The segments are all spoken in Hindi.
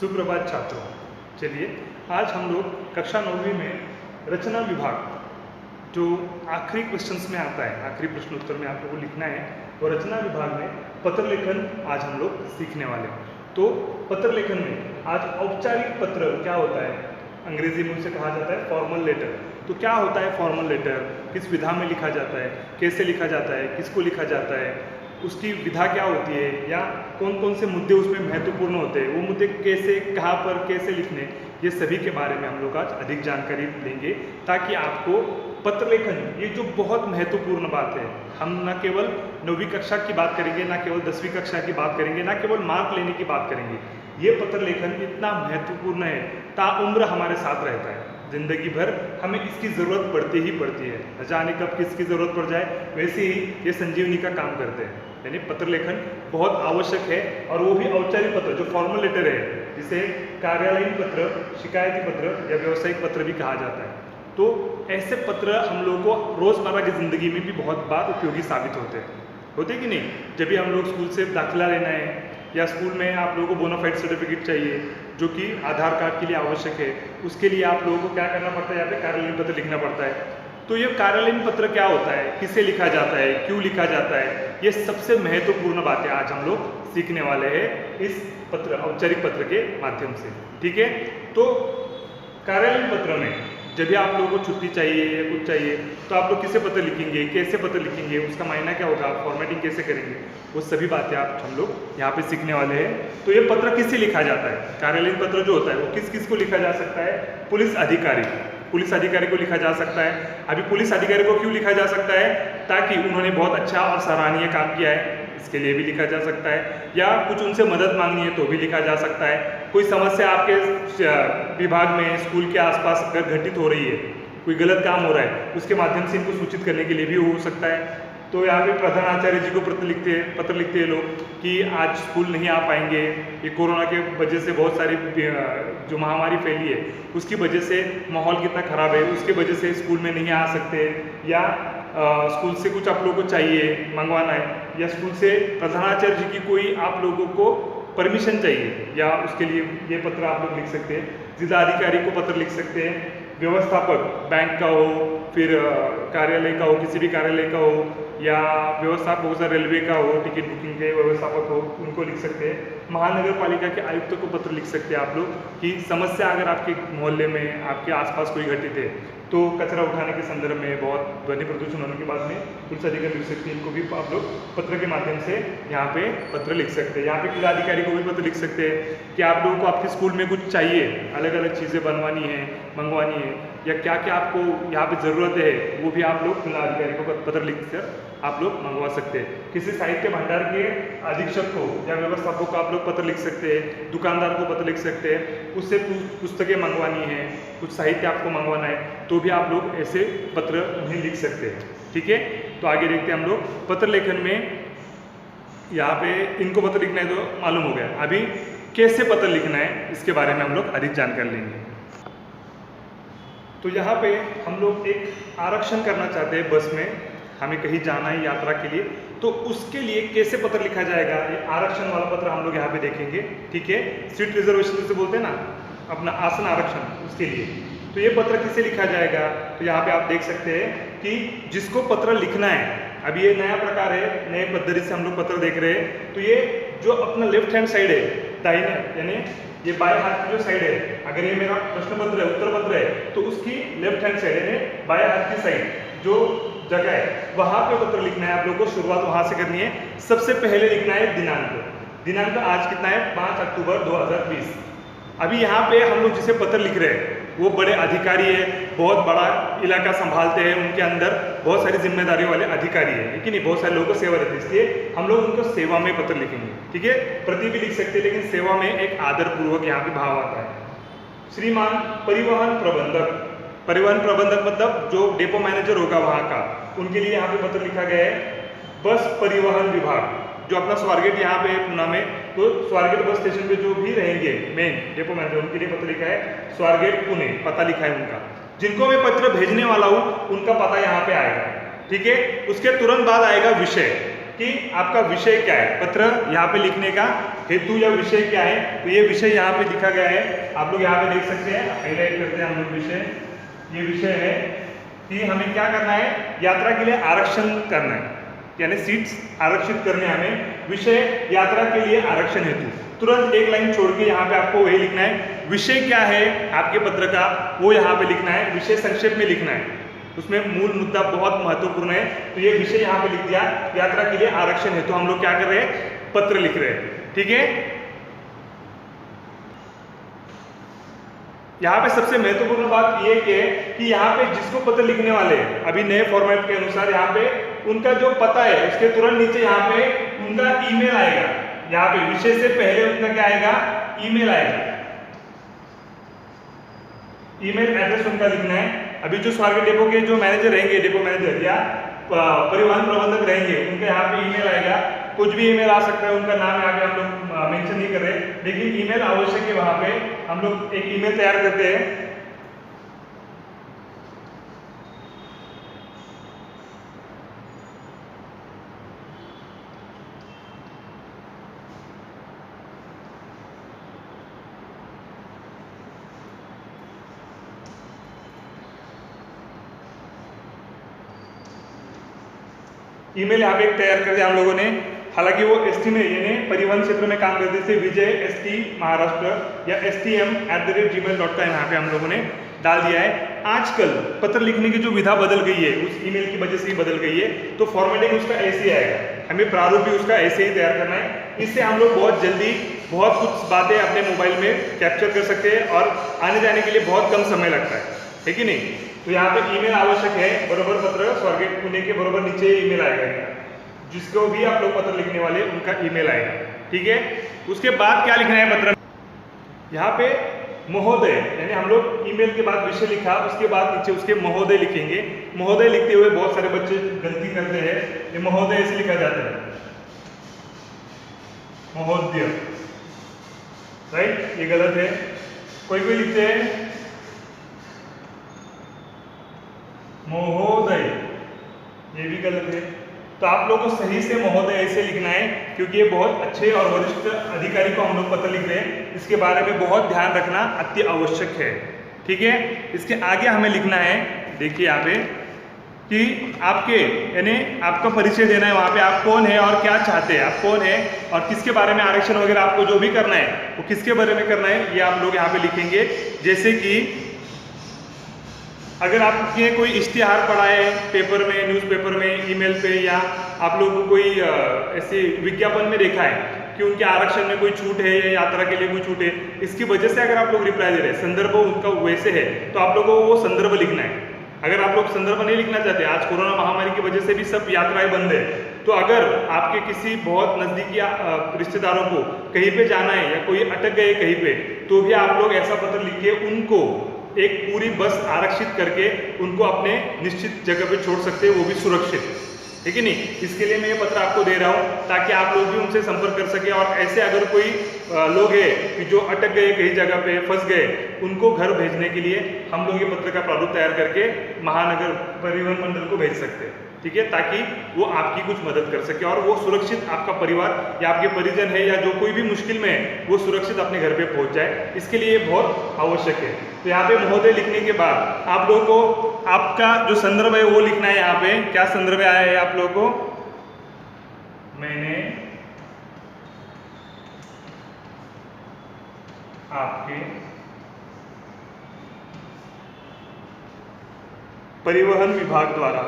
सुप्रभात छात्रों। चलिए आज हम लोग कक्षा 9वीं में रचना विभाग जो आखिरी क्वेश्चंस में आता है, आखिरी प्रश्न उत्तर में आप लोगों को लिखना है, और रचना विभाग में पत्र लेखन आज हम लोग सीखने वाले हैं। तो पत्र लेखन में आज औपचारिक पत्र क्या होता है, अंग्रेजी में उसे कहा जाता है फॉर्मल लेटर। तो क्या होता है फॉर्मल लेटर, किस विधा में लिखा जाता है, कैसे लिखा जाता है, किसको लिखा जाता है, उसकी विधा क्या होती है, या कौन कौन से मुद्दे उसमें महत्वपूर्ण होते हैं, वो मुद्दे कैसे, कहाँ पर, कैसे लिखने, ये सभी के बारे में हम लोग आज अधिक जानकारी लेंगे, ताकि आपको पत्र लेखन ये जो बहुत महत्वपूर्ण बात है, हम न केवल 9वीं कक्षा की बात करेंगे, ना केवल 10वीं कक्षा की बात करेंगे, ना केवल मार्क लेने की बात करेंगे। ये पत्र लेखन इतना महत्वपूर्ण है, ताउम्र हमारे साथ रहता है, जिंदगी भर हमें इसकी ज़रूरत पड़ती ही पड़ती है। न जाने कब किसकी ज़रूरत पड़ जाए, वैसे ही ये संजीवनी का काम करते हैं। यानी पत्र लेखन बहुत आवश्यक है, और वो भी औपचारिक पत्र जो फॉर्मल लेटर है, जिसे कार्यालयीन पत्र, शिकायती पत्र या व्यावसायिक पत्र भी कहा जाता है। तो ऐसे पत्र हम लोगों को रोज़मर्रा की ज़िंदगी में भी बहुत बार उपयोगी साबित होते कि नहीं। जब भी हम लोग स्कूल से दाखिला लेना है, या स्कूल में आप लोगों को बोनाफाइड सर्टिफिकेट चाहिए जो कि आधार कार्ड के लिए आवश्यक है, उसके लिए आप लोगों को क्या करना पड़ता है, यहाँ पे कार्यालयीन पत्र लिखना पड़ता है। तो ये कार्यालयीन पत्र क्या होता है, किसे लिखा जाता है, क्यों लिखा जाता है, ये सबसे महत्वपूर्ण बातें आज हम लोग सीखने वाले हैं इस पत्र, औपचारिक पत्र के माध्यम से। ठीक है, तो कार्यालयीन पत्र में जब भी आप लोगों को छुट्टी चाहिए या कुछ चाहिए, तो आप लोग किसे पत्र लिखेंगे, कैसे पत्र लिखेंगे, उसका मायना क्या होगा, फॉर्मेटिंग कैसे करेंगे, वो सभी बातें आप हम लोग यहाँ पे सीखने वाले हैं। तो ये पत्र किससे लिखा जाता है, कार्यालयीन पत्र जो होता है वो किस किस को लिखा जा सकता है, पुलिस अधिकारी को लिखा जा सकता है। अभी पुलिस अधिकारी को क्यों लिखा जा सकता है, ताकि उन्होंने बहुत अच्छा और सराहनीय काम किया है, इसके लिए भी लिखा जा सकता है। या कुछ उनसे मदद मांगनी है तो भी लिखा जा सकता है। कोई समस्या आपके विभाग में, स्कूल के आसपास अगर घटित हो रही है, कोई गलत काम हो रहा है, उसके माध्यम से इनको सूचित करने के लिए भी हो सकता है। तो यहाँ पे प्रधानाचार्य जी को पत्र लिखते हैं लोग कि आज स्कूल नहीं आ पाएंगे, ये कोरोना के वजह से बहुत सारी जो महामारी फैली है उसकी वजह से माहौल कितना ख़राब है, उसकी वजह से स्कूल में नहीं आ सकते, या स्कूल से कुछ आप लोगों को चाहिए, मंगवाना है, या स्कूल से प्रधानाचार्य जी की कोई आप लोगों को परमिशन चाहिए, या उसके लिए ये पत्र आप लोग लिख सकते हैं। जिला अधिकारी को पत्र लिख सकते हैं, व्यवस्थापक बैंक का हो, फिर कार्यालय का हो, किसी भी कार्यालय का हो, या व्यवस्थापक हो, रेलवे का हो, टिकट बुकिंग के व्यवस्थापक हो, उनको लिख सकते हैं। महानगर पालिका के आयुक्त को पत्र लिख सकते हैं आप लोग कि समस्या अगर आपके मोहल्ले में, आपके आसपास कोई घटित है, तो कचरा उठाने के संदर्भ में, बहुत ध्वनि प्रदूषण होने के बाद में पुलिस अधिकारी लिख सकते हैं, इनको भी आप लोग पत्र के माध्यम से यहाँ पे पत्र लिख सकते हैं। यहाँ पे जिला अधिकारी को भी पत्र लिख सकते हैं कि आप लोगों को आपके स्कूल में कुछ चाहिए, अलग अलग चीज़ें बनवानी है, मंगवानी है, या क्या क्या आपको यहाँ पे ज़रूरत है, वो भी आप लोग जिला अधिकारी को पत्र लिखकर आप लोग मंगवा सकते हैं। किसी साहित्य भंडार के अधीक्षक को या व्यवस्थापक को आप लोग पत्र लिख सकते हैं, दुकानदार को पत्र लिख सकते हैं, उससे पुस्तकें मंगवानी है, कुछ साहित्य आपको मंगवाना है, तो भी आप लोग ऐसे पत्र उन्हें लिख सकते हैं। ठीक है, तो आगे देखते हैं हम लोग पत्र लेखन में। यहाँ पे इनको पत्र लिखना है तो मालूम हो गया, अभी कैसे पत्र लिखना है इसके बारे में हम लोग अधिक जानकारी लेंगे। तो यहाँ पे हम लोग एक आरक्षण करना चाहते हैं, बस में हमें कहीं जाना है यात्रा के लिए, तो उसके लिए कैसे पत्र लिखा जाएगा, ये आरक्षण वाला पत्र हम लोग यहाँ पे देखेंगे। ठीक है, सीट रिजर्वेशन से बोलते हैं ना, अपना आसन आरक्षण, उसके लिए तो ये पत्र किसे लिखा जाएगा। तो यहाँ पे आप देख सकते हैं कि जिसको पत्र लिखना है, अभी ये नया प्रकार है, नए पद्धति से हम लोग पत्र देख रहे हैं। तो ये जो अपना लेफ्ट हैंड साइड है, दाहिने यानी ये बाएं हाथ की जो साइड है, अगर ये मेरा प्रश्न पत्र है, उत्तर पत्र है, तो उसकी लेफ्ट हैंड साइड यानी बाएं हाथ की साइड जो जगह है, वहाँ पे पत्र लिखना है। आप लोगों को शुरुआत वहाँ से करनी है। सबसे पहले लिखना है दिनांक आज कितना है, 5 अक्टूबर 2020। अभी यहाँ पे हम लोग जिसे पत्र लिख रहे हैं वो बड़े अधिकारी है, बहुत बड़ा इलाका संभालते हैं, उनके अंदर बहुत सारी जिम्मेदारियों वाले अधिकारी है, लेकिन ये बहुत सारे लोगों को सेवा रहती है, इसलिए हम लोग उनको सेवा में पत्र लिखेंगे। ठीक है, प्रति भी लिख सकते हैं, लेकिन सेवा में एक आदर पूर्वक यहाँ पे भाव आता है। श्रीमान परिवहन प्रबंधक मतलब जो डेपो मैनेजर होगा वहाँ का, उनके लिए यहाँ पे पत्र लिखा गया है। बस परिवहन विभाग जो अपना स्वारगेट यहाँ पे पुणे में, तो स्वारगेट बस स्टेशन पे जो भी रहेंगे मेन डेपो मैनेजर, उनके लिए पत्र लिखा है स्वारगेट पुणे, पता लिखा है उनका। जिनको मैं पत्र भेजने वाला हूँ उनका पता यहाँ पे आएगा। ठीक है, उसके तुरंत बाद आएगा विषय। कि आपका विषय क्या है, पत्र यहाँ पे लिखने का हेतु या विषय क्या है। तो ये विषय यहाँ पे लिखा गया है, आप लोग यहाँ पे देख सकते हैं, हाईलाइट करते हैं हम लोग विषय। ये विषय है कि हमें क्या करना है, यात्रा के लिए आरक्षण करना है, यानी सीट्स आरक्षित करने हमें, विषय यात्रा के लिए आरक्षण हेतु। तुरंत एक लाइन छोड़ के यहाँ पे आपको वही लिखना है, विषय क्या है आपके पत्र का वो यहाँ पे लिखना है, विषय संक्षेप में लिखना है, उसमें मूल मुद्दा बहुत महत्वपूर्ण है। तो ये विषय यहाँ पे लिख दिया, यात्रा के लिए आरक्षण हेतु हम लोग क्या कर रहे हैं, पत्र लिख रहे हैं। ठीक है, यहाँ पे सबसे महत्वपूर्ण बात ये है कि यहाँ पे जिसको पत्र लिखने वाले हैं, अभी नए फॉर्मेट के अनुसार यहाँ पे उनका जो पता है उसके तुरंत नीचे यहाँ पे उनका ईमेल आएगा। यहाँ पे विषय से पहले उनका क्या आएगा, ईमेल आएगा, ईमेल एड्रेस उनका लिखना है। अभी जो स्वारगेट डेपो के जो मैनेजर रहेंगे, डेपो मैनेजर या परिवहन प्रबंधक रहेंगे, उनका यहाँ पे ईमेल आएगा, कुछ भी ईमेल आ सकता है, उनका नाम यहाँ पे हम लोग मेंशन नहीं कर रहे, लेकिन ईमेल आवश्यक है। वहाँ पे हम लोग एक ईमेल तैयार करते हैं, ईमेल यहाँ पे एक तैयार कर दिया हम लोगों ने। हालांकि वो एसटी में यानी परिवहन क्षेत्र में काम करते थे, विजय ST महाराष्ट्र या stm@gmail.com यहाँ पे हम लोगों ने डाल दिया है। आजकल पत्र लिखने की जो विधा बदल गई है, उस ईमेल की वजह से ही बदल गई है, तो फॉर्मेटिंग उसका ऐसे ही आएगा, हमें प्रारूप भी उसका ऐसे ही तैयार करना है। इससे हम लोग बहुत जल्दी बहुत कुछ बातें अपने मोबाइल में कैप्चर कर सकते हैं और आने जाने के लिए बहुत कम समय लगता है कि नहीं। तो यहाँ पे ईमेल आवश्यक है, बरोबर पत्र स्वारगेट पुणे के बरोबर नीचे ईमेल आएगा, जिसको भी आप लोग पत्र लिखने वाले उनका ईमेल आएगा। ठीक है, उसके बाद क्या लिखना है पत्र, यहाँ पे महोदय, यानी हम लोग ईमेल के बाद विषय लिखा, उसके बाद नीचे उसके महोदय लिखेंगे। महोदय लिखते हुए बहुत सारे बच्चे गलती करते हैं, ये महोदय ऐसे लिखा जाता है, महोदय, राइट, ये गलत है। कोई कोई लिखते हैं महोदय, ये भी गलत है। तो आप लोगों को सही से महोदय ऐसे लिखना है, क्योंकि ये बहुत अच्छे और वरिष्ठ अधिकारी को हम लोग पत्र लिख रहे हैं, इसके बारे में बहुत ध्यान रखना अति आवश्यक है। ठीक है, इसके आगे हमें लिखना है, देखिए यहाँ पे कि आपके यानी आपका परिचय देना है, वहाँ पे आप कौन है और क्या चाहते हैं, आप कौन है और किसके बारे में आरक्षण वगैरह आपको जो भी करना है वो किसके बारे में करना है, ये आप लोग यहाँ पे लिखेंगे। जैसे कि अगर आपने कोई इश्तिहार पढ़ा है पेपर में, न्यूज़पेपर में, ईमेल पे, या आप लोगों को कोई ऐसे विज्ञापन में देखा है कि उनके आरक्षण में कोई छूट है या यात्रा के लिए कोई छूट है, इसकी वजह से अगर आप लोग रिप्लाई दे रहे हैं, संदर्भ उनका वैसे है, तो आप लोगों को वो संदर्भ लिखना है। अगर आप लोग संदर्भ नहीं लिखना चाहते, आज कोरोना महामारी की वजह से भी सब यात्राएं बंद है, तो अगर आपके किसी बहुत नज़दीकी रिश्तेदारों को कहीं पे जाना है या कोई अटक गए कहीं पे, तो भी आप लोग ऐसा पत्र लिख के उनको एक पूरी बस आरक्षित करके उनको अपने निश्चित जगह पे छोड़ सकते हैं, वो भी सुरक्षित, ठीक है नहीं। इसके लिए मैं ये पत्र आपको दे रहा हूँ ताकि आप लोग भी उनसे संपर्क कर सके। और ऐसे अगर कोई लोग हैं कि जो अटक गए कहीं जगह पे, फंस गए, उनको घर भेजने के लिए हम लोग ये पत्र का प्रारूप तैयार करके महानगर परिवहन मंडल को भेज सकते हैं, ठीक है, ताकि वो आपकी कुछ मदद कर सके और वो सुरक्षित, आपका परिवार या आपके परिजन है या जो कोई भी मुश्किल में है, वो सुरक्षित अपने घर पे पहुंच जाए। इसके लिए ये बहुत आवश्यक है। तो यहाँ पे महोदय लिखने के बाद आप लोगों को आपका जो संदर्भ है वो लिखना है। यहाँ पे क्या संदर्भ आया है आप लोगों को, मैंने आपके परिवहन विभाग द्वारा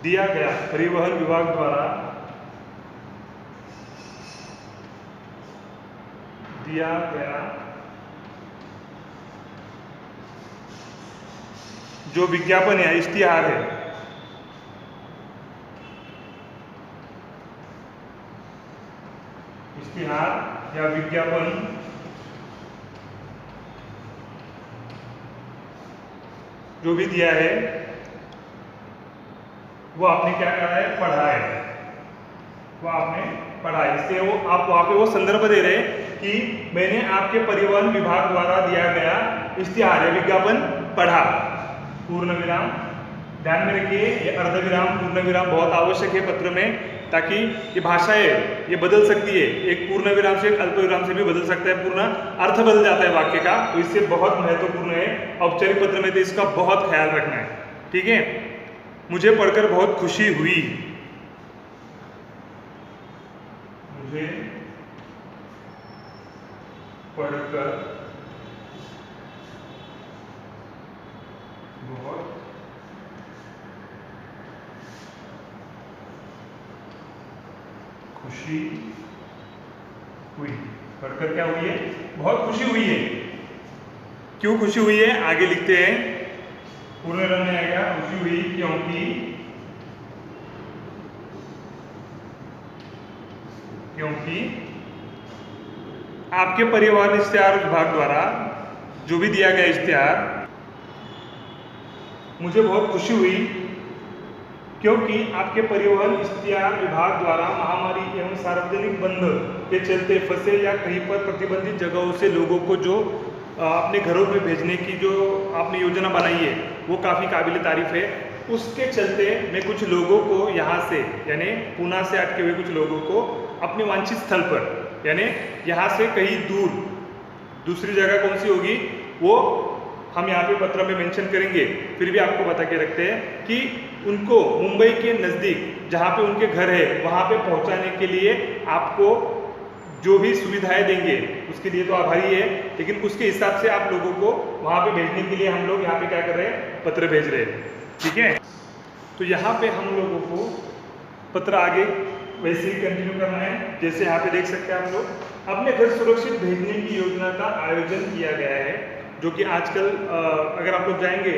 दिया गया, परिवहन विभाग द्वारा दिया गया जो विज्ञापन है, इश्तिहार है, इश्तिहार या विज्ञापन जो भी दिया है, वो आपने क्या करा है, पढ़ा है, वो आपने पढ़ा है। इसलिए वो आप वहाँ पे वो संदर्भ दे रहे हैं कि मैंने आपके परिवहन विभाग द्वारा दिया गया इश्तिहार या विज्ञापन पढ़ा, पूर्ण विराम। ध्यान में रखिए ये अर्धविराम पूर्ण विराम बहुत आवश्यक है पत्र में, ताकि ये भाषा है ये बदल सकती है, एक पूर्ण विराम से एक अल्प विराम से भी बदल सकता है, पूर्ण अर्थ बदल जाता है वाक्य का, तो इससे बहुत महत्वपूर्ण है औपचारिक पत्र में, तो इसका बहुत ख्याल रखना है, ठीक है। मुझे पढ़कर बहुत खुशी हुई, मुझे पढ़कर बहुत खुशी हुई, पढ़कर क्या हुई है, बहुत खुशी हुई है। क्यों खुशी हुई है, आगे लिखते हैं, पूर्ण विराम में आएगा, खुशी हुई क्योंकि आपके परिवहन इश्तिहार विभाग द्वारा जो भी दिया गया इश्तिहार, मुझे बहुत खुशी हुई क्योंकि आपके परिवहन इश्तिहार विभाग द्वारा महामारी एवं सार्वजनिक बंद के चलते फंसे या कहीं पर प्रतिबंधित जगहों से लोगों को जो अपने घरों में भेजने की जो आपने योजना बनाई है वो काफ़ी काबिल तारीफ है। उसके चलते मैं कुछ लोगों को यहाँ से यानी पूना से अटके हुए कुछ लोगों को अपने वांछित स्थल पर यानी यहाँ से कहीं दूर, दूसरी जगह कौन सी होगी वो हम यहाँ पे पत्र में मेंशन करेंगे, फिर भी आपको बता के रखते हैं कि उनको मुंबई के नज़दीक जहाँ पे उनके घर है वहाँ पे पहुँचाने के लिए आपको जो भी सुविधाएं देंगे उसके लिए तो आभारी है, लेकिन उसके हिसाब से आप लोगों को वहाँ पे भेजने के लिए हम लोग यहाँ पे क्या कर रहे हैं, पत्र भेज रहे हैं, ठीक है। तो यहाँ पे हम लोगों को पत्र आगे वैसे ही कंटिन्यू करना है, जैसे यहाँ पे देख सकते हैं आप लोग अपने घर सुरक्षित भेजने की योजना का आयोजन किया गया है, जो कि आजकल अगर आप लोग जाएंगे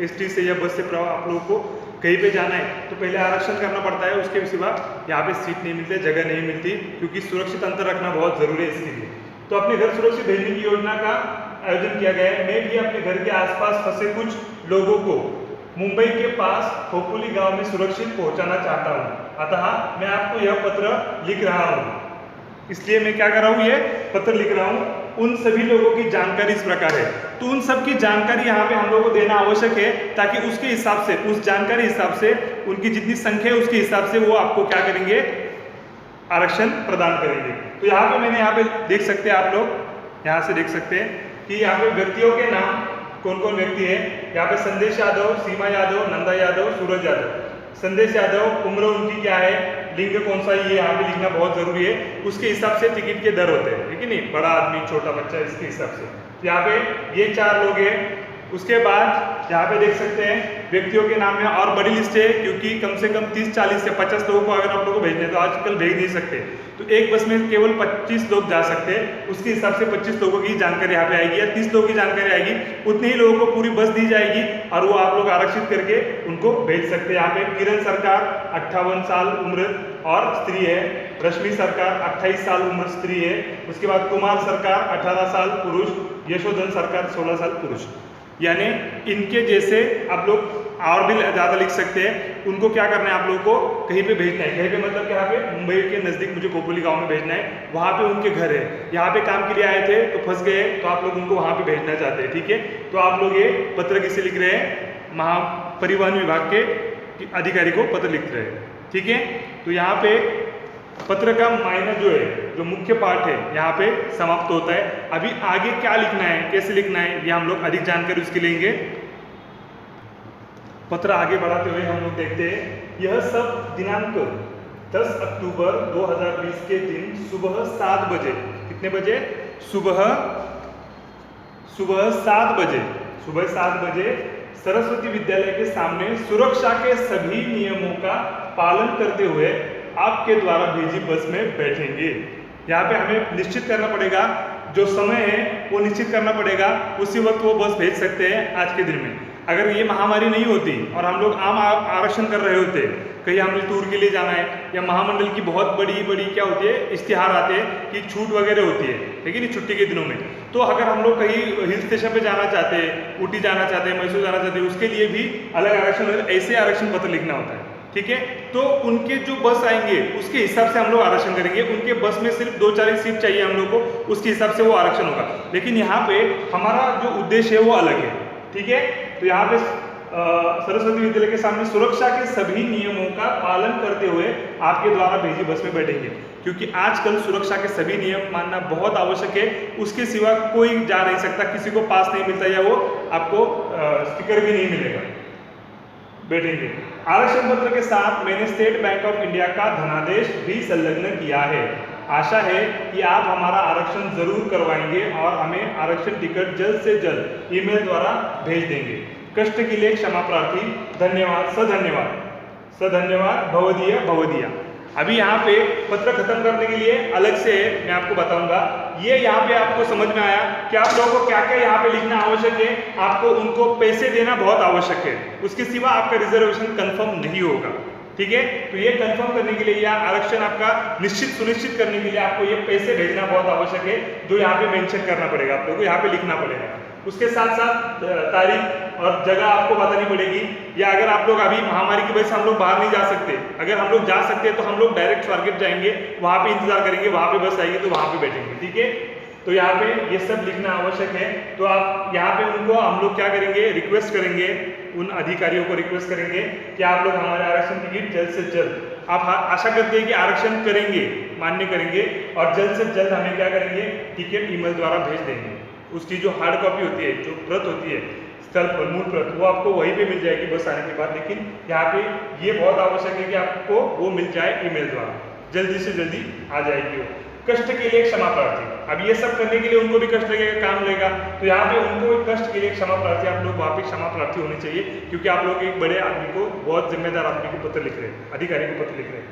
एसटी से या बस से आप लोगों को कहीं पे जाना है तो पहले आरक्षण करना पड़ता है, उसके सिवा यहाँ पे सीट नहीं मिलती, जगह नहीं मिलती, क्योंकि सुरक्षित अंतर रखना बहुत ज़रूरी है इसके लिए। तो अपने घर सुरक्षित भेजने की योजना का आयोजन किया गया है। मैं भी अपने घर के आसपास फंसे कुछ लोगों को मुंबई के पास खोपोली गांव में सुरक्षित पहुंचाना चाहता हूं, अतः मैं आपको यह पत्र लिख रहा हूं। इसलिए मैं क्या कर रहा हूं, ये पत्र लिख रहा हूं। उन सभी लोगों की जानकारी इस प्रकार है, तो उन सब की जानकारी यहाँ पे हम लोगों को देना आवश्यक है, ताकि उसके हिसाब से, उस जानकारी हिसाब से, उनकी जितनी संख्या है उसके हिसाब से वो आपको क्या करेंगे, आरक्षण प्रदान करेंगे। तो यहाँ पे मैंने यहाँ पे देख सकते हैं आप लोग, यहाँ से देख सकते हैं कि यहाँ पे व्यक्तियों के नाम कौन कौन व्यक्ति है। यहाँ पे संदेश यादव, सीमा यादव, नंदा यादव, सूरज यादव। संदेश यादव उम्र उनकी क्या है, लिंग कौन सा, ये यहाँ पे लिखना बहुत जरूरी है। उसके हिसाब से टिकट के दर होते हैं, ठीक है नहीं, बड़ा आदमी छोटा बच्चा इसके हिसाब से। तो यहाँ पे ये 4 लोग हैं। उसके बाद यहाँ पे देख सकते हैं व्यक्तियों के नाम में और बड़ी लिस्ट है, क्योंकि कम से कम 30, 40 से 50 लोगों को अगर आप लोगों को भेजने तो आजकल भेज नहीं सकते, तो एक बस में केवल 25 लोग जा सकते हैं। उसके हिसाब से 25 लोगों की जानकारी यहाँ पे आएगी या 30 लोगों की जानकारी आएगी, उतने ही लोगों को पूरी बस दी जाएगी और वो आप लोग आरक्षित करके उनको भेज सकते हैं। यहाँ पे किरण सरकार 58 साल उम्र और स्त्री है, रश्मि सरकार 28 साल उम्र स्त्री है। उसके बाद कुमार सरकार 18 साल पुरुष, यशोधन सरकार 16 साल पुरुष। यानी इनके जैसे आप लोग और भी ज़्यादा लिख सकते हैं। उनको क्या करना है, आप लोगों को कहीं पे भेजना है, कहीं पे मतलब यहाँ पे मुंबई के नज़दीक मुझे खोपोली गांव में भेजना है, वहाँ पे उनके घर है, यहाँ पे काम के लिए आए थे तो फंस गए, तो आप लोग उनको वहाँ पे भेजना चाहते हैं, ठीक है। तो आप लोग ये पत्र किसे लिख रहे हैं, महापरिवहन विभाग के अधिकारी को पत्र लिख रहे हैं, ठीक है। तो यहाँ पे पत्र का मायना जो है, जो मुख्य पार्ट है यहाँ पे समाप्त होता है। अभी आगे क्या लिखना है, कैसे लिखना है, ये हम लोग अधिक जानकारी उसके लेंगे। पत्र आगे बढ़ाते हुए हम लोग देखते हैं, यह सब दिनांक 10 अक्टूबर 2020 के दिन सुबह 7 बजे, कितने बजे, सुबह 7 बजे सरस्वती विद्यालय के सामने सुरक्षा के सभी नियमों का पालन करते हुए आपके द्वारा भेजी बस में बैठेंगे। यहाँ पे हमें निश्चित करना पड़ेगा, जो समय है वो निश्चित करना पड़ेगा, उसी वक्त वो बस भेज सकते हैं आज के दिन में। अगर ये महामारी नहीं होती और हम लोग आम आरक्षण कर रहे होते, कहीं हमने टूर के लिए जाना है या महामंडल की बहुत बड़ी क्या होती है, इश्तिहार आते हैं कि छूट वगैरह होती है, ठीक है नहीं, छुट्टी के दिनों में, तो अगर हम लोग कहीं हिल स्टेशन पे जाना चाहते हैं, ऊटी जाना चाहते हैं, मैसूर जाना चाहते हैं, उसके लिए भी अलग आरक्षण, ऐसे आरक्षण पत्र लिखना होता है, ठीक है। तो उनके जो बस आएंगे उसके हिसाब से हम लोग आरक्षण करेंगे, उनके बस में सिर्फ 2-4 ही सीट चाहिए हम लोग को, उसके हिसाब से वो आरक्षण होगा। लेकिन यहाँ पे हमारा जो उद्देश्य है वो अलग है, ठीक है। तो यहाँ पे सरस्वती विद्यालय के सामने सुरक्षा के सभी नियमों का पालन करते हुए आपके द्वारा भेजी बस में बैठेंगे, क्योंकि आजकल सुरक्षा के सभी नियम मानना बहुत आवश्यक है। उसके सिवा कोई जा नहीं सकता, किसी को पास नहीं मिलता या वो आपको स्टिकर भी नहीं मिलेगा। बैठेंगे। आरक्षण पत्र के साथ मैंने स्टेट बैंक ऑफ इंडिया का धनादेश भी संलग्न किया है। आशा है कि आप हमारा आरक्षण जरूर करवाएंगे और हमें आरक्षण टिकट जल्द से जल्द ईमेल द्वारा भेज देंगे। कष्ट के लिए क्षमा प्रार्थी। धन्यवाद, सधन्यवाद, सधन्यवाद, भवदीय भवदीया। अभी यहाँ पे पत्र खत्म करने के लिए अलग से मैं आपको बताऊंगा। ये यहाँ पे आपको समझ में आया कि आप लोगों को क्या क्या यहाँ पे लिखना आवश्यक है। आपको उनको पैसे देना बहुत आवश्यक है, उसके सिवा आपका रिजर्वेशन कंफर्म नहीं होगा, ठीक है। तो ये कंफर्म करने के लिए या आरक्षण आपका निश्चित सुनिश्चित करने के लिए आपको ये पैसे भेजना बहुत आवश्यक है, जो यहाँ पे मेंशन करना पड़ेगा, आप लोगों को यहाँ पे लिखना पड़ेगा। उसके साथ साथ तारीख और जगह आपको बतानी पड़ेगी। या अगर आप लोग अभी महामारी की वजह से हम लोग बाहर नहीं जा सकते, अगर हम लोग जा सकते हैं तो हम लोग डायरेक्ट स्वारगेट जाएंगे, वहाँ पे इंतजार करेंगे, वहाँ पे बस आएगी तो वहाँ पे बैठेंगे, ठीक है। तो यहाँ पे ये सब लिखना आवश्यक है। तो आप यहाँ पे उनको हम लोग क्या करेंगे, रिक्वेस्ट करेंगे, उन अधिकारियों को रिक्वेस्ट करेंगे कि आप लोग हमारे आरक्षण टिकट जल्द से जल्द, आप आशा करते हैं कि आरक्षण करेंगे, मान्य करेंगे और जल्द से जल्द हमें क्या करेंगे, टिकट ईमेल द्वारा भेज देंगे। उसकी जो हार्ड कॉपी होती है, जो प्रत होती है, स्थल पर मूल प्रत, वो आपको वहीं पे मिल जाएगी बस आने के बाद। लेकिन यहाँ पे ये बहुत आवश्यक है कि आपको वो मिल जाए ईमेल द्वारा, जल्दी से जल्दी आ जाएगी वो। कष्ट के लिए क्षमा प्रार्थी। अब ये सब करने के लिए उनको भी कष्ट लगेगा, काम लगेगा, तो यहाँ पे उनको कष्ट के लिए क्षमा प्रार्थी, आप लोग वहाँ पे क्षमा प्रार्थी होनी चाहिए, क्योंकि आप लोग एक बड़े आदमी को, बहुत जिम्मेदार आदमी को पत्र लिख रहे हैं, अधिकारी को पत्र लिख रहे हैं।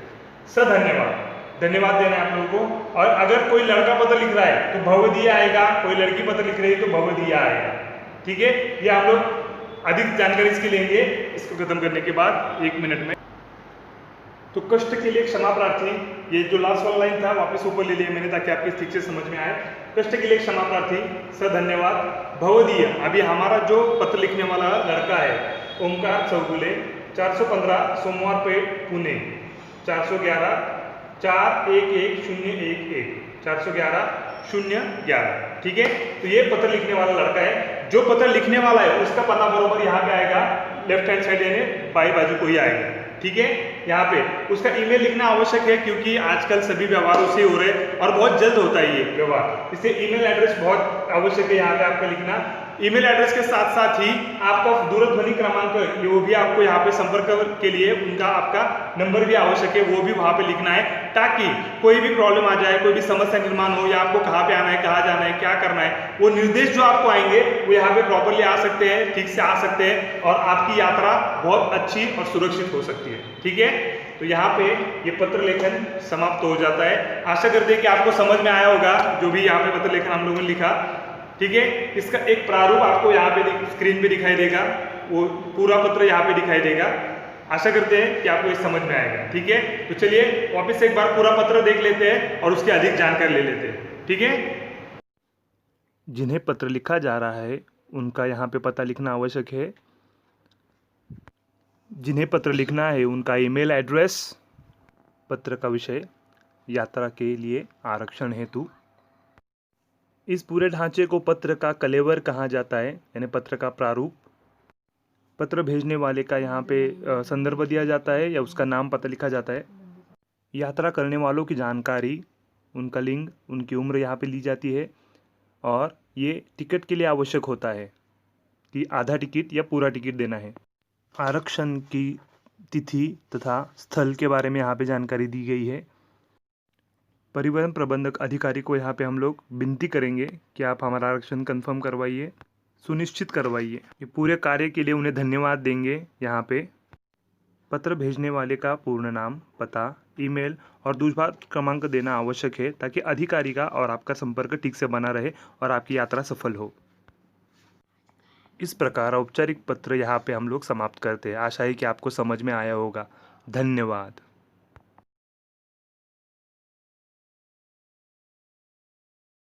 सधन्यवाद, धन्यवाद देना है आप लोगों को। और अगर कोई लड़का पत्र लिख रहा है तो भवदीया आएगा, कोई लड़की पत्र लिख रही है तो भवदीया आएगा, ठीक है। ये आप लोग अधिक जानकारी इसकी लेंगे इसको खत्म करने के बाद 1 मिनट में। तो कष्ट के लिए क्षमा प्रार्थी, ये जो लास्ट वाला लाइन था वापस ऊपर ले लिया मैंने ताकि आपके ठीक से समझ में आए। कष्ट के लिए क्षमा प्रार्थी, सधन्यवाद, भवदीय। अभी हमारा जो पत्र लिखने वाला लड़का है ओमकार चौगुले, 415 सोमवारपेट पुणे, 411-411-011, 411-011, ठीक है। तो ये पत्र लिखने वाला लड़का है। जो पत्र लिखने वाला है उसका पता बरोबर यहाँ पे आएगा, लेफ्ट हैंड साइड यानी बाई बाजू को ही आएगा, ठीक है। यहाँ पे उसका ईमेल लिखना आवश्यक है, क्योंकि आजकल सभी व्यवहार उससे हो रहे हैं और बहुत जल्द होता है ये व्यवहार, इसलिए ईमेल एड्रेस बहुत आवश्यक है यहाँ पे आपका लिखना। ईमेल एड्रेस के साथ साथ ही आपका दूरध्वनि क्रमांक, वो भी आपको यहाँ पे संपर्क के लिए उनका आपका नंबर भी आवश्यक है, वो भी वहाँ पे लिखना है, ताकि कोई भी प्रॉब्लम आ जाए, कोई भी समस्या निर्माण हो, या आपको कहाँ पे आना है, कहाँ जाना है, क्या करना है, वो निर्देश जो आपको आएंगे वो यहाँ पे प्रॉपरली आ सकते हैं, ठीक से आ सकते हैं और आपकी यात्रा बहुत अच्छी और सुरक्षित हो सकती है, ठीक है। तो यहाँ पे ये पत्र लेखन समाप्त हो जाता है। आशा करते हैं कि आपको समझ में आया होगा जो भी यहाँ पे पत्र लेखन हम लोगों ने लिखा, ठीक है। इसका एक प्रारूप आपको यहाँ पे स्क्रीन पे दिखाई देगा, वो पूरा पत्र यहाँ पे दिखाई देगा। आशा करते हैं कि आपको ये समझ में आएगा, ठीक है। तो चलिए वापस से एक बार पूरा पत्र देख लेते हैं और उसकी अधिक जानकारी ले लेते हैं, ठीक है। जिन्हें पत्र लिखा जा रहा है उनका यहाँ पे पता लिखना आवश्यक है। जिन्हें पत्र लिखना है उनका ईमेल एड्रेस, पत्र का विषय, यात्रा के लिए आरक्षण हेतु। इस पूरे ढांचे को पत्र का कलेवर कहा जाता है, यानी पत्र का प्रारूप। पत्र भेजने वाले का यहाँ पे संदर्भ दिया जाता है या उसका नाम पता लिखा जाता है। यात्रा करने वालों की जानकारी, उनका लिंग, उनकी उम्र यहाँ पे ली जाती है। और ये टिकट के लिए आवश्यक होता है कि आधा टिकट या पूरा टिकट देना है। आरक्षण की तिथि तथा स्थल के बारे में यहाँ पे जानकारी दी गई है। परिवहन प्रबंधक अधिकारी को यहाँ पे हम लोग विनती करेंगे कि आप हमारा आरक्षण कंफर्म करवाइए, सुनिश्चित करवाइए। ये पूरे कार्य के लिए उन्हें धन्यवाद देंगे। यहाँ पे पत्र भेजने वाले का पूर्ण नाम, पता, ईमेल और दूरभाष क्रमांक देना आवश्यक है, ताकि अधिकारी का और आपका संपर्क ठीक से बना रहे और आपकी यात्रा सफल हो। इस प्रकार औपचारिक पत्र यहाँ पे हम लोग समाप्त करते हैं। आशा है कि आपको समझ में आया होगा। धन्यवाद।